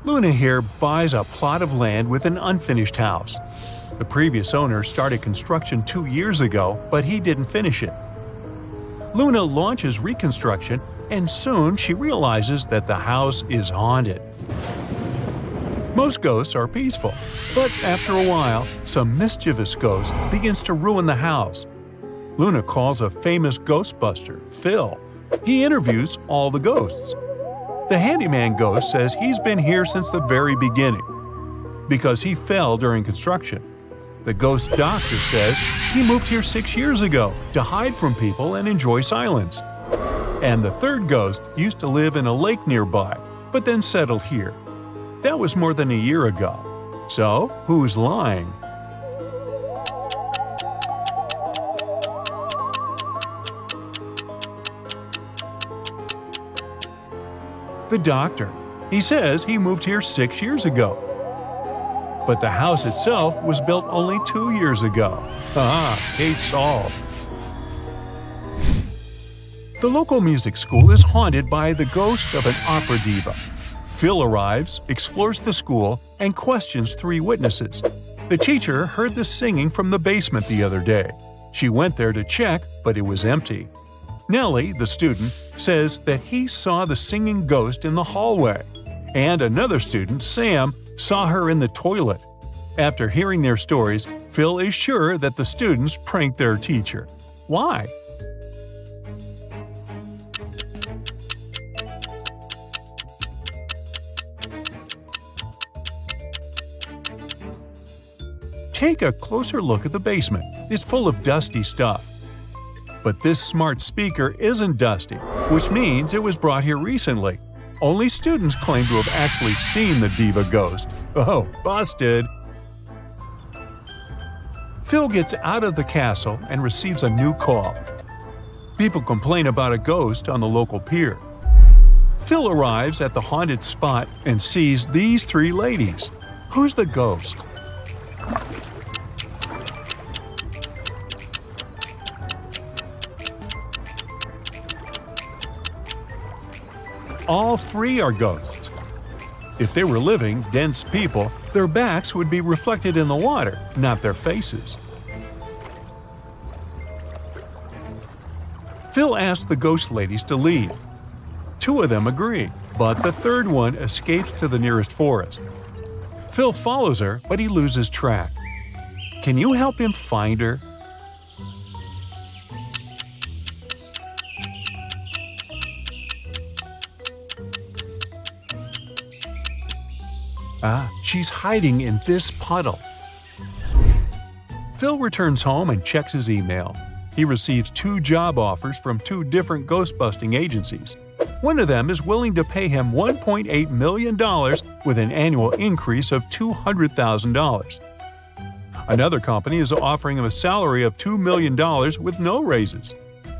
Luna here buys a plot of land with an unfinished house. The previous owner started construction 2 years ago, but he didn't finish it. Luna launches reconstruction, and soon she realizes that the house is haunted. Most ghosts are peaceful, but after a while, some mischievous ghost begins to ruin the house. Luna calls a famous Ghostbuster, Phil. He interviews all the ghosts. The handyman ghost says he's been here since the very beginning, because he fell during construction. The ghost doctor says he moved here 6 years ago to hide from people and enjoy silence. And the third ghost used to live in a lake nearby, but then settled here. That was more than a year ago. So, who's lying? The doctor. He says he moved here 6 years ago. But the house itself was built only 2 years ago. Case solved. The local music school is haunted by the ghost of an opera diva. Phil arrives, explores the school, and questions 3 witnesses. The teacher heard the singing from the basement the other day. She went there to check, but it was empty. Nellie, the student, says that he saw the singing ghost in the hallway. And another student, Sam, saw her in the toilet. After hearing their stories, Phil is sure that the students pranked their teacher. Why? Take a closer look at the basement. It's full of dusty stuff. But this smart speaker isn't dusty, which means it was brought here recently. Only students claim to have actually seen the diva ghost. Oh, busted! Phil gets out of the castle and receives a new call. People complain about a ghost on the local pier. Phil arrives at the haunted spot and sees these 3 ladies. Who's the ghost? All 3 are ghosts. If they were living, dense people, their backs would be reflected in the water, not their faces. Phil asked the ghost ladies to leave. 2 of them agree, but the third one escapes to the nearest forest. Phil follows her, but he loses track. Can you help him find her? She's hiding in this puddle. Phil returns home and checks his email. He receives 2 job offers from 2 different ghost-busting agencies. One of them is willing to pay him $1.8 million with an annual increase of $200,000. Another company is offering him a salary of $2 million with no raises.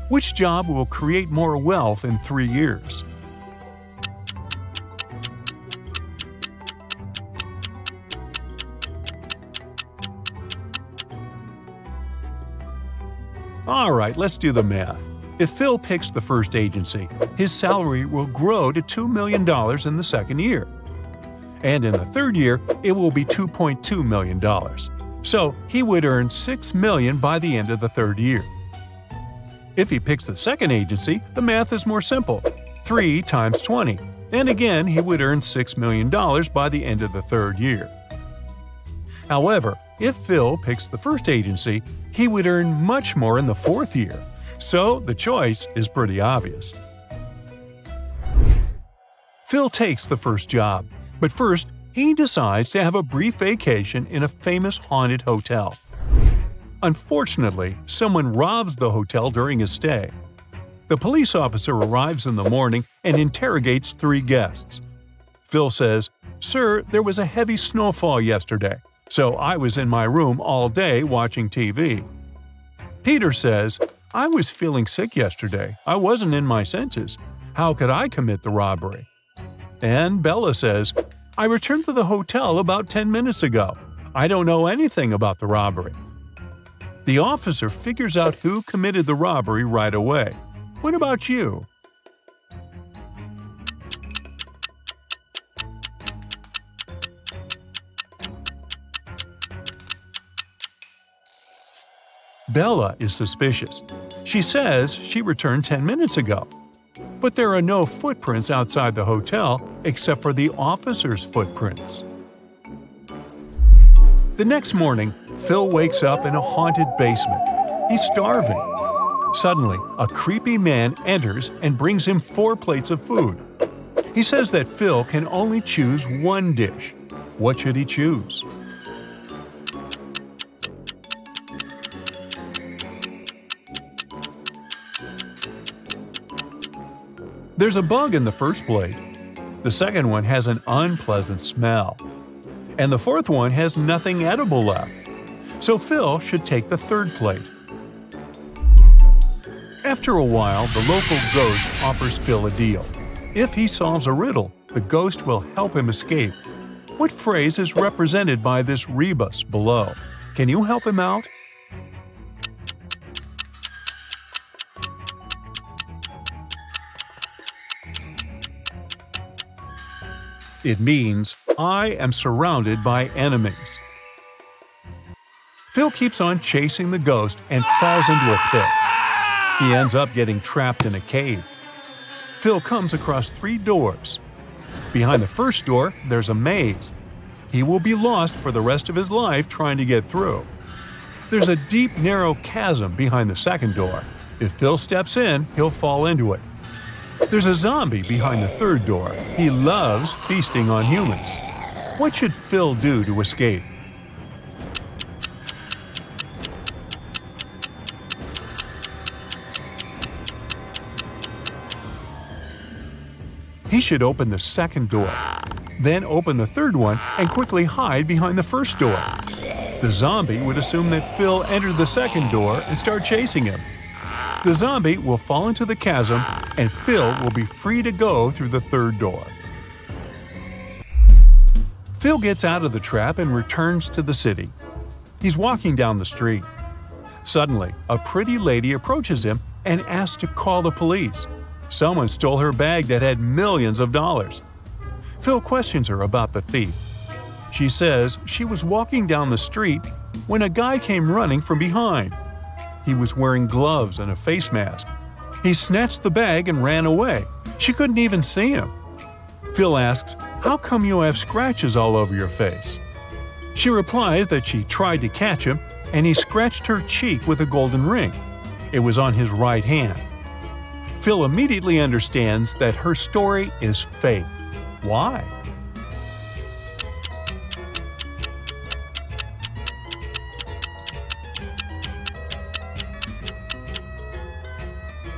Which job will create more wealth in 3 years? Alright, let's do the math. If Phil picks the first agency, his salary will grow to $2 million in the second year. And in the third year, it will be $2.2 million. So he would earn $6 million by the end of the third year. If he picks the second agency, the math is more simple. 3 times 20. And again, he would earn $6 million by the end of the third year. However, if Phil picks the first agency, he would earn much more in the fourth year. So the choice is pretty obvious. Phil takes the first job, but first he decides to have a brief vacation in a famous haunted hotel. Unfortunately, someone robs the hotel during his stay. The police officer arrives in the morning and interrogates 3 guests. Phil says, "Sir, there was a heavy snowfall yesterday, so I was in my room all day watching TV." Peter says, "I was feeling sick yesterday. I wasn't in my senses. How could I commit the robbery?" And Bella says, "I returned to the hotel about 10 minutes ago. I don't know anything about the robbery." The officer figures out who committed the robbery right away. What about you? Bella is suspicious. She says she returned 10 minutes ago. But there are no footprints outside the hotel except for the officer's footprints. The next morning, Phil wakes up in a haunted basement. He's starving. Suddenly, a creepy man enters and brings him 4 plates of food. He says that Phil can only choose one dish. What should he choose? There's a bug in the first plate. The second one has an unpleasant smell. And the fourth one has nothing edible left. So Phil should take the third plate. After a while, the local ghost offers Phil a deal. If he solves a riddle, the ghost will help him escape. What phrase is represented by this rebus below? Can you help him out? It means, I am surrounded by enemies. Phil keeps on chasing the ghost and falls into a pit. He ends up getting trapped in a cave. Phil comes across 3 doors. Behind the first door, there's a maze. He will be lost for the rest of his life trying to get through. There's a deep, narrow chasm behind the second door. If Phil steps in, he'll fall into it. There's a zombie behind the third door. He loves feasting on humans. What should Phil do to escape? He should open the second door, then open the third one and quickly hide behind the first door. The zombie would assume that Phil entered the second door and start chasing him. The zombie will fall into the chasm and Phil will be free to go through the third door. Phil gets out of the trap and returns to the city. He's walking down the street. Suddenly, a pretty lady approaches him and asks to call the police. Someone stole her bag that had millions of dollars. Phil questions her about the thief. She says she was walking down the street when a guy came running from behind. He was wearing gloves and a face mask. He snatched the bag and ran away. She couldn't even see him. Phil asks, "How come you have scratches all over your face?" She replies that she tried to catch him and he scratched her cheek with a golden ring. It was on his right hand. Phil immediately understands that her story is fake. Why?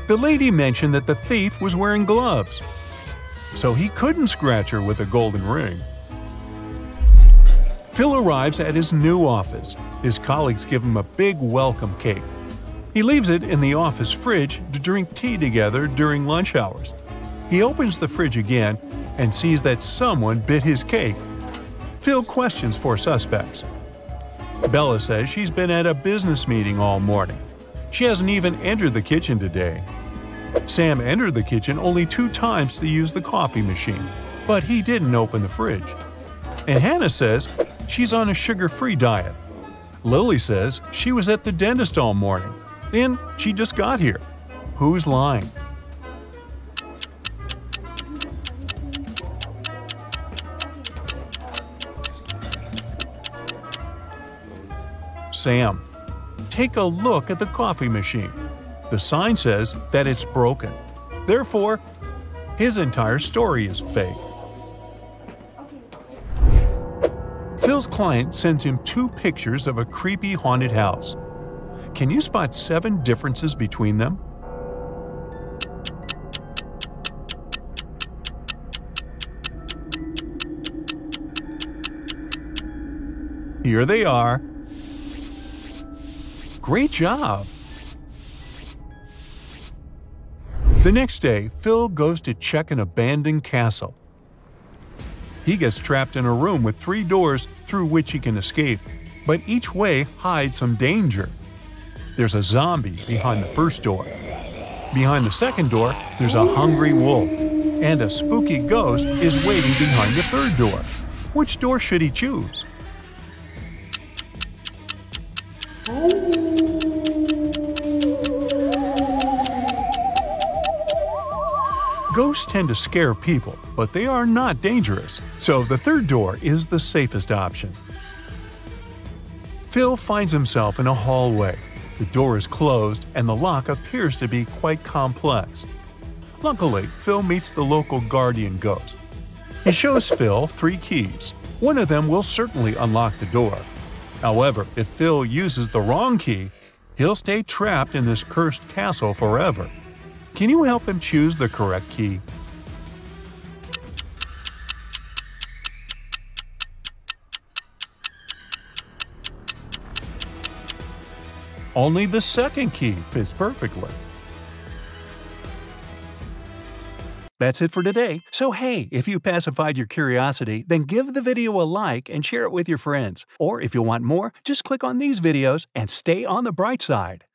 The lady mentioned that the thief was wearing gloves, so he couldn't scratch her with a golden ring. Phil arrives at his new office. His colleagues give him a big welcome cake. He leaves it in the office fridge to drink tea together during lunch hours. He opens the fridge again and sees that someone bit his cake. Phil questions 4 suspects. Bella says she's been at a business meeting all morning. She hasn't even entered the kitchen today. Sam entered the kitchen only 2 times to use the coffee machine, but he didn't open the fridge. And Hannah says she's on a sugar-free diet. Lily says she was at the dentist all morning, and she just got here. Who's lying? Sam. Take a look at the coffee machine. The sign says that it's broken. Therefore, his entire story is fake. Phil's client sends him 2 pictures of a creepy haunted house. Can you spot 7 differences between them? Here they are. Great job! The next day, Phil goes to check an abandoned castle. He gets trapped in a room with 3 doors through which he can escape, but each way hides some danger. There's a zombie behind the first door. Behind the second door, there's a hungry wolf, and a spooky ghost is waiting behind the third door. Which door should he choose? Ghosts tend to scare people, but they are not dangerous, so the third door is the safest option. Phil finds himself in a hallway. The door is closed and the lock appears to be quite complex. Luckily, Phil meets the local guardian ghost. He shows Phil 3 keys. One of them will certainly unlock the door. However, if Phil uses the wrong key, he'll stay trapped in this cursed castle forever. Can you help him choose the correct key? Only the second key fits perfectly. That's it for today. So hey, if you pacified your curiosity, then give the video a like and share it with your friends. Or if you want more, just click on these videos and stay on the bright side.